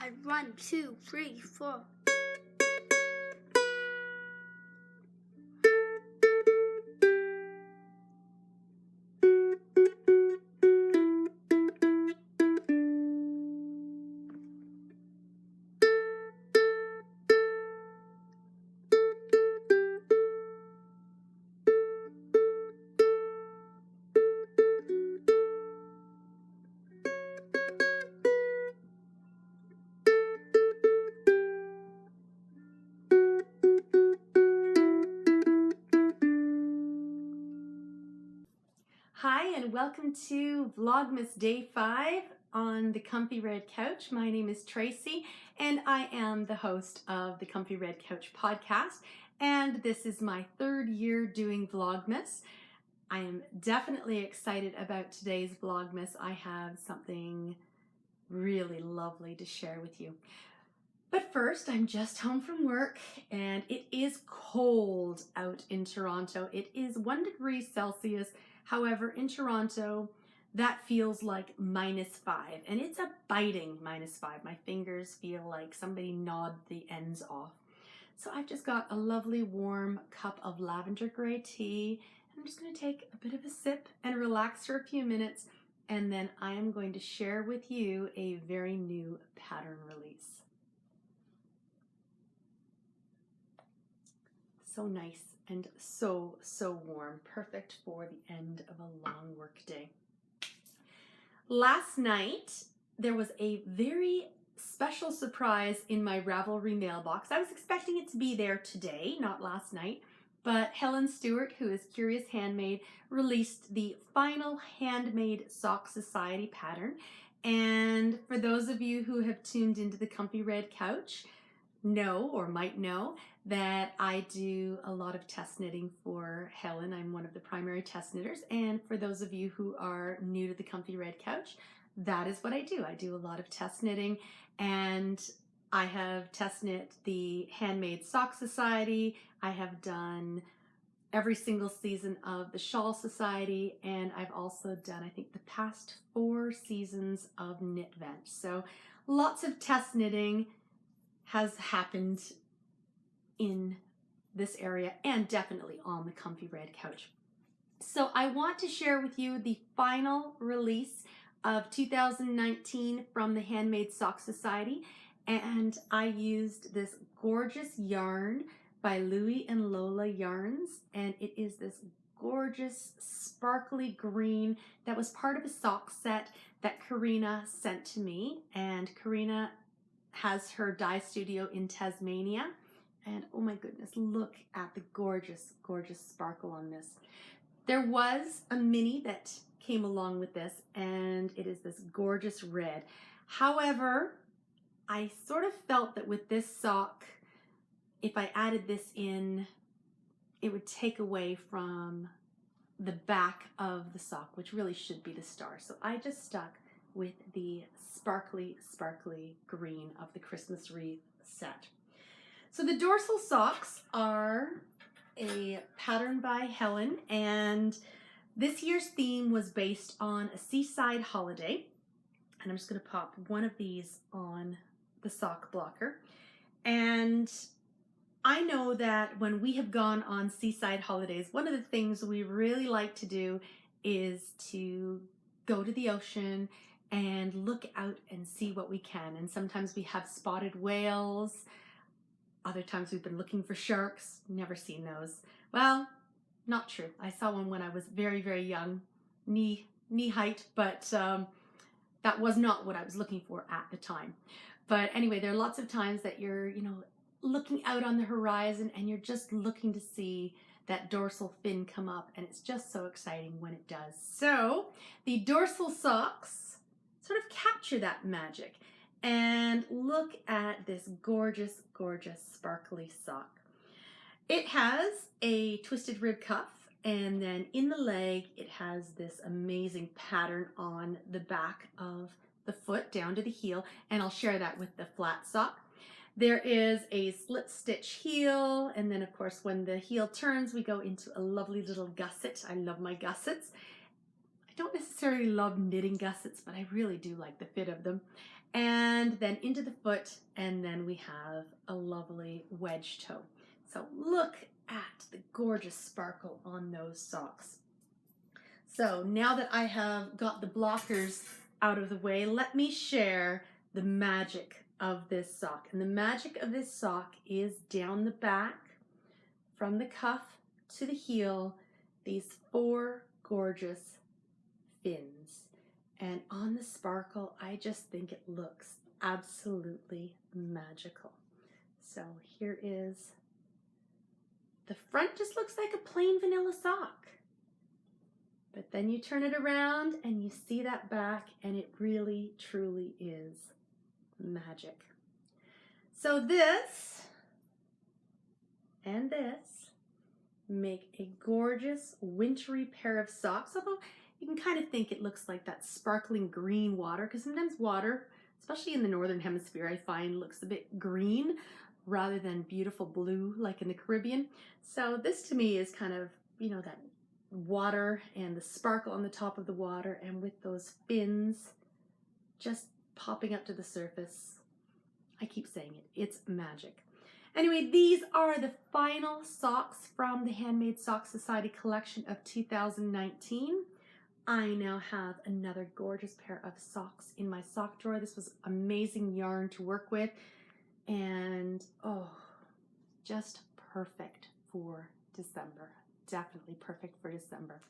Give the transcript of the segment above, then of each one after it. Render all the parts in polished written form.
1, 2, 3, 4. Hi, and welcome to Vlogmas Day 5 on the Comfy Red Couch. My name is Tracy, and I am the host of the Comfy Red Couch podcast, and this is my third year doing Vlogmas. I am definitely excited about today's Vlogmas. I have something really lovely to share with you. But first, I'm just home from work, and it is cold out in Toronto. It is 1 degree Celsius. However, in Toronto, that feels like -5, and it's a biting -5. My fingers feel like somebody gnawed the ends off. So I've just got a lovely warm cup of lavender gray tea, and I'm just going to take a bit of a sip and relax for a few minutes, and then I am going to share with you a very new pattern release. So nice and so warm, perfect for the end of a long work day. Last night, there was a very special surprise in my Ravelry mailbox. I was expecting it to be there today, not last night, but Helen Stewart, who is Curious Handmade, released the final Handmade Sock Society pattern. And for those of you who have tuned into the Comfy Red Couch, know or might know that I do a lot of test knitting for Helen. I'm one of the primary test knitters, and for those of you who are new to the Comfy Red Couch, that is what I do. I do a lot of test knitting, and I have test knit the Handmade Sock Society. I have done every single season of the Shawl Society, and I've also done, I think, the past 4 seasons of Knit Vent. So lots of test knitting has happened in this area and definitely on the Comfy Red Couch. So I want to share with you the final release of 2019 from the Handmade Sock Society, and I used this gorgeous yarn by Louie and Lola Yarns, and it is this gorgeous sparkly green that was part of a sock set that Karina sent to me, and Karina has her dye studio in Tasmania, and oh my goodness, look at the gorgeous sparkle on this. There was a mini that came along with this, and it is this gorgeous red. However, I sort of felt that with this sock, if I added this in, it would take away from the back of the sock, which really should be the star. So I just stuck with the sparkly green of the Christmas wreath set. So the dorsal socks are a pattern by Helen, and this year's theme was based on a seaside holiday. And I'm just going to pop one of these on the sock blocker. And I know that when we have gone on seaside holidays, one of the things we really like to do is to go to the ocean and look out and see what we can. And sometimes we have spotted whales. Other times we've been looking for sharks. Never seen those. Well, not true. I saw one when I was very young, knee height, but that was not what I was looking for at the time. But anyway, there are lots of times that you're, looking out on the horizon and you're just looking to see that dorsal fin come up, and it's just so exciting when it does. So the dorsal socks sort of capture that magic. And look at this gorgeous sparkly sock. It has a twisted rib cuff, and then in the leg it has this amazing pattern on the back of the foot down to the heel, and I'll share that with the flat sock. There is a slip stitch heel, and then of course when the heel turns we go into a lovely little gusset. I love my gussets. I don't necessarily love knitting gussets, but I really do like the fit of them. and then into the foot, and then we have a lovely wedge toe. So look at the gorgeous sparkle on those socks. So now that I have got the blockers out of the way, let me share the magic of this sock. And the magic of this sock is down the back, from the cuff to the heel, these 4 gorgeous fins. And on the sparkle, I just think it looks absolutely magical. So here is the front, just looks like a plain vanilla sock. But then you turn it around and you see that back, and it really, truly is magic. So this and this make a gorgeous wintry pair of socks, although you can kind of think it looks like that sparkling green water, because sometimes water, especially in the northern hemisphere, I find looks a bit green rather than beautiful blue like in the Caribbean. So this to me is kind of, you know, that water and the sparkle on the top of the water, and with those fins just popping up to the surface. I keep saying it, it's magic. Anyway, these are the final socks from the Handmade Sock Society collection of 2019. I now have another gorgeous pair of socks in my sock drawer. This was amazing yarn to work with, and oh, just perfect for December. Definitely perfect for December.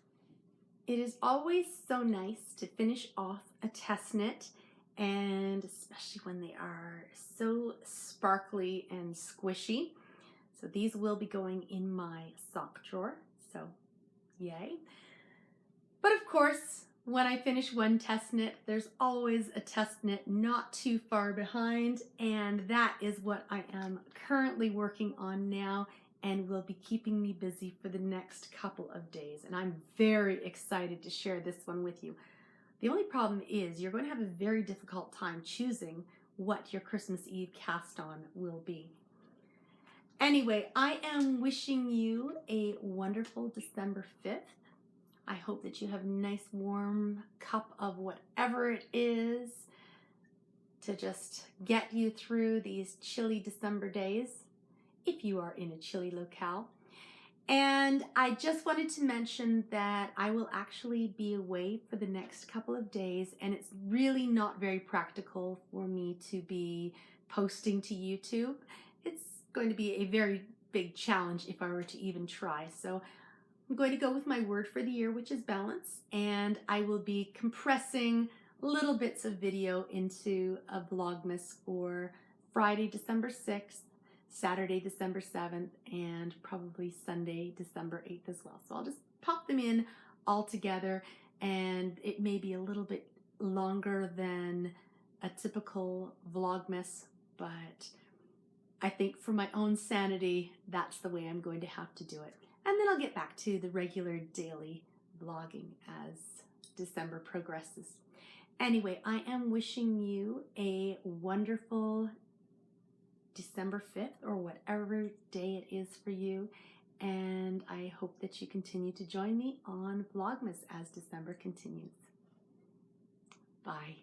It is always so nice to finish off a test knit, and especially when they are so sparkly and squishy. So these will be going in my sock drawer, so yay. But of course, when I finish one test knit, there's always a test knit not too far behind, and that is what I am currently working on now, and will be keeping me busy for the next couple of days. And I'm very excited to share this one with you. The only problem is you're going to have a very difficult time choosing what your Christmas Eve cast on will be. Anyway, I am wishing you a wonderful December 5th. I hope that you have a nice warm cup of whatever it is to just get you through these chilly December days, if you are in a chilly locale. And I just wanted to mention that I will actually be away for the next couple of days, and it's really not very practical for me to be posting to YouTube. It's going to be a very big challenge if I were to even try. So I'm going to go with my word for the year, which is balance, and I will be compressing little bits of video into a Vlogmas for Friday, December 6th, Saturday, December 7th, and probably Sunday, December 8th as well. So I'll just pop them in all together, and it may be a little bit longer than a typical Vlogmas, but I think for my own sanity, that's the way I'm going to have to do it. And then I'll get back to the regular daily vlogging as December progresses. Anyway, I am wishing you a wonderful December 5th, or whatever day it is for you, and I hope that you continue to join me on Vlogmas as December continues. Bye.